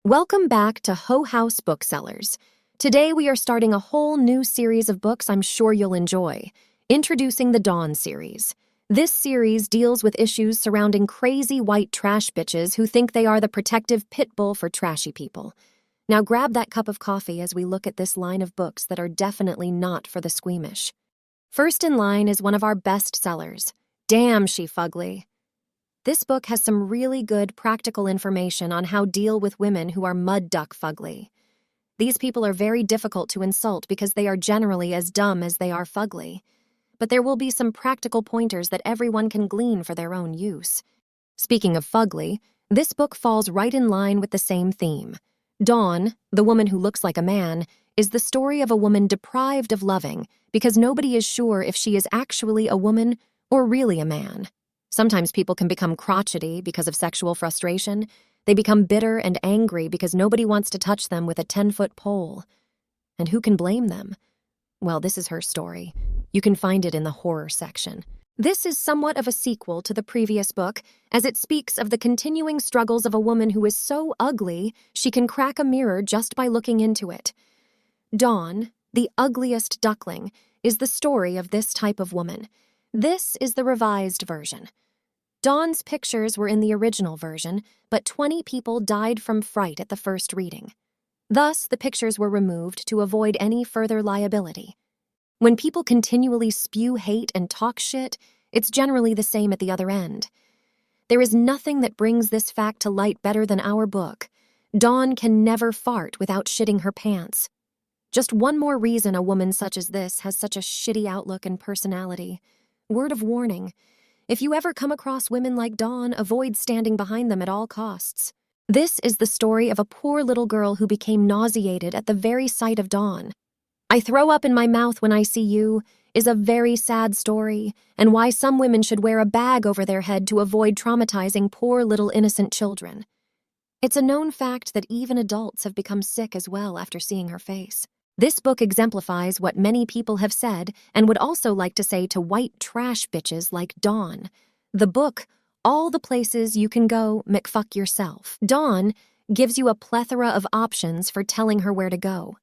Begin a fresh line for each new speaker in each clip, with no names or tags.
Welcome back to Hoe House Booksellers. Today we are starting a whole new series of books I'm sure you'll enjoy. Introducing the Dawn series. This series deals with issues surrounding crazy white trash bitches who think they are the protective pit bull for trashy people. Now grab that cup of coffee as we look at this line of books that are definitely not for the squeamish. First in line is one of our best sellers, Damn She Fugly. This book has some really good practical information on how to deal with women who are mud duck fugly. These people are very difficult to insult because they are generally as dumb as they are fugly. But there will be some practical pointers that everyone can glean for their own use. Speaking of fugly, this book falls right in line with the same theme. Dawn, the woman who looks like a man, is the story of a woman deprived of loving because nobody is sure if she is actually a woman or really a man. Sometimes people can become crotchety because of sexual frustration. They become bitter and angry because nobody wants to touch them with a 10-foot pole. And who can blame them? Well, this is her story. You can find it in the horror section. This is somewhat of a sequel to the previous book, as it speaks of the continuing struggles of a woman who is so ugly she can crack a mirror just by looking into it. Dawn, the ugliest duckling, is the story of this type of woman. This is the revised version. Dawn's pictures were in the original version, but 20 people died from fright at the first reading. Thus, the pictures were removed to avoid any further liability. When people continually spew hate and talk shit, it's generally the same at the other end. There is nothing that brings this fact to light better than our book. Dawn can never fart without shitting her pants. Just one more reason a woman such as this has such a shitty outlook and personality. Word of warning. If you ever come across women like Dawn, avoid standing behind them at all costs. This is the story of a poor little girl who became nauseated at the very sight of Dawn. I throw up in my mouth when I see you is a very sad story, and why some women should wear a bag over their head to avoid traumatizing poor little innocent children. It's a known fact that even adults have become sick as well after seeing her face. This book exemplifies what many people have said and would also like to say to white trash bitches like Dawn. The book, All the Places You Can Go McFuck Yourself. Dawn gives you a plethora of options for telling her where to go.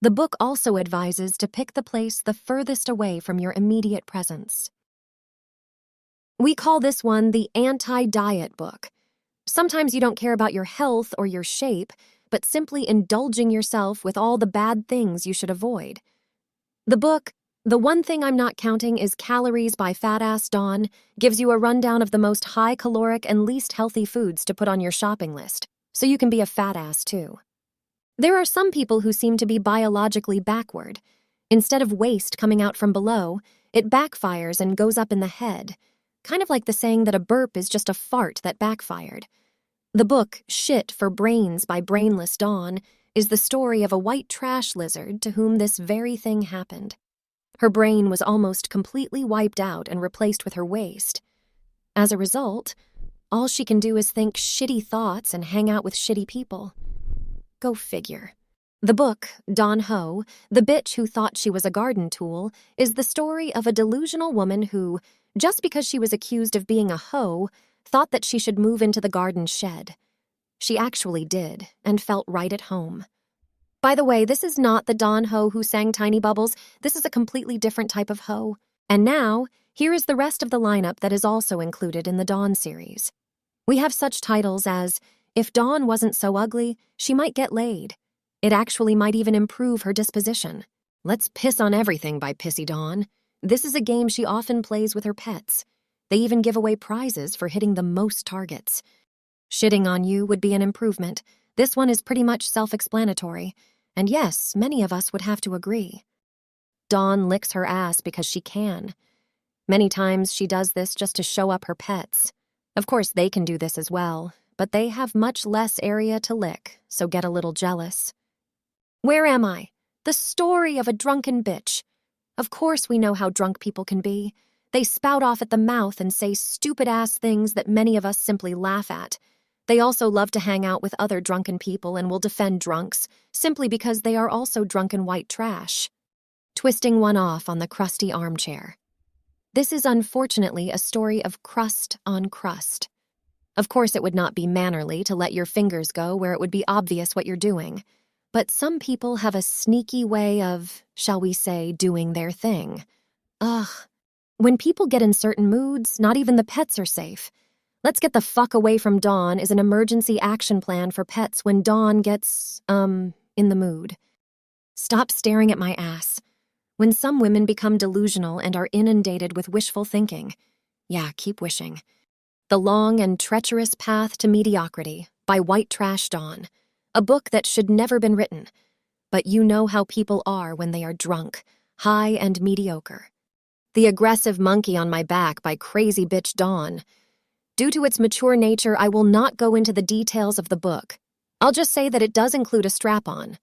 The book also advises to pick the place the furthest away from your immediate presence. We call this one the anti-diet book. Sometimes you don't care about your health or your shape, but simply indulging yourself with all the bad things you should avoid. The book, The One Thing I'm Not Counting is Calories by Fat Ass Dawn, gives you a rundown of the most high-caloric and least healthy foods to put on your shopping list, so you can be a fat ass too. There are some people who seem to be biologically backward. Instead of waste coming out from below, it backfires and goes up in the head, kind of like the saying that a burp is just a fart that backfired. The book, Shit for Brains by Brainless Dawn, is the story of a white trash lizard to whom this very thing happened. Her brain was almost completely wiped out and replaced with her waste. As a result, all she can do is think shitty thoughts and hang out with shitty people. Go figure. The book, Dawn Hoe, the bitch who thought she was a garden tool, is the story of a delusional woman who, just because she was accused of being a hoe, thought that she should move into the garden shed. She actually did, and felt right at home. By the way, this is not the Dawn Hoe who sang Tiny Bubbles. This is a completely different type of hoe. And now, here is the rest of the lineup that is also included in the Dawn series. We have such titles as, If Dawn Wasn't So Ugly, She Might Get Laid. It actually might even improve her disposition. Let's Piss on Everything by Pissy Dawn. This is a game she often plays with her pets. They even give away prizes for hitting the most targets. Shitting on You would be an improvement. This one is pretty much self-explanatory. And yes, many of us would have to agree. Dawn licks her ass because she can. Many times she does this just to show up her pets. Of course, they can do this as well, but they have much less area to lick, so get a little jealous. Where Am I? The story of a drunken bitch. Of course we know how drunk people can be. They spout off at the mouth and say stupid-ass things that many of us simply laugh at. They also love to hang out with other drunken people and will defend drunks, simply because they are also drunken white trash. Twisting one off on the crusty armchair. This is unfortunately a story of crust on crust. Of course, it would not be mannerly to let your fingers go where it would be obvious what you're doing. But some people have a sneaky way of, shall we say, doing their thing. Ugh. When people get in certain moods, not even the pets are safe. Let's get the fuck away from Dawn is an emergency action plan for pets when Dawn gets, in the mood. Stop staring at my ass. When some women become delusional and are inundated with wishful thinking. Yeah, keep wishing. The Long and Treacherous Path to Mediocrity by White Trash Dawn. A book that should never been written. But you know how people are when they are drunk, high and mediocre. The Aggressive Monkey on My Back by Crazy Bitch Dawn. Due to its mature nature, I will not go into the details of the book. I'll just say that it does include a strap-on.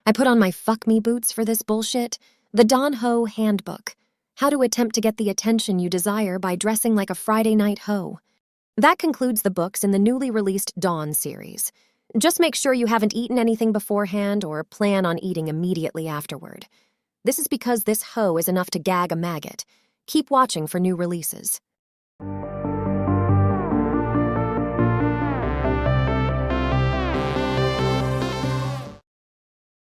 I put on my fuck me boots for this bullshit. The Dawn Ho Handbook. How to attempt to get the attention you desire by dressing like a Friday night hoe. That concludes the books in the newly released Dawn series. Just make sure you haven't eaten anything beforehand or plan on eating immediately afterward. This is because this hoe is enough to gag a maggot. Keep watching for new releases.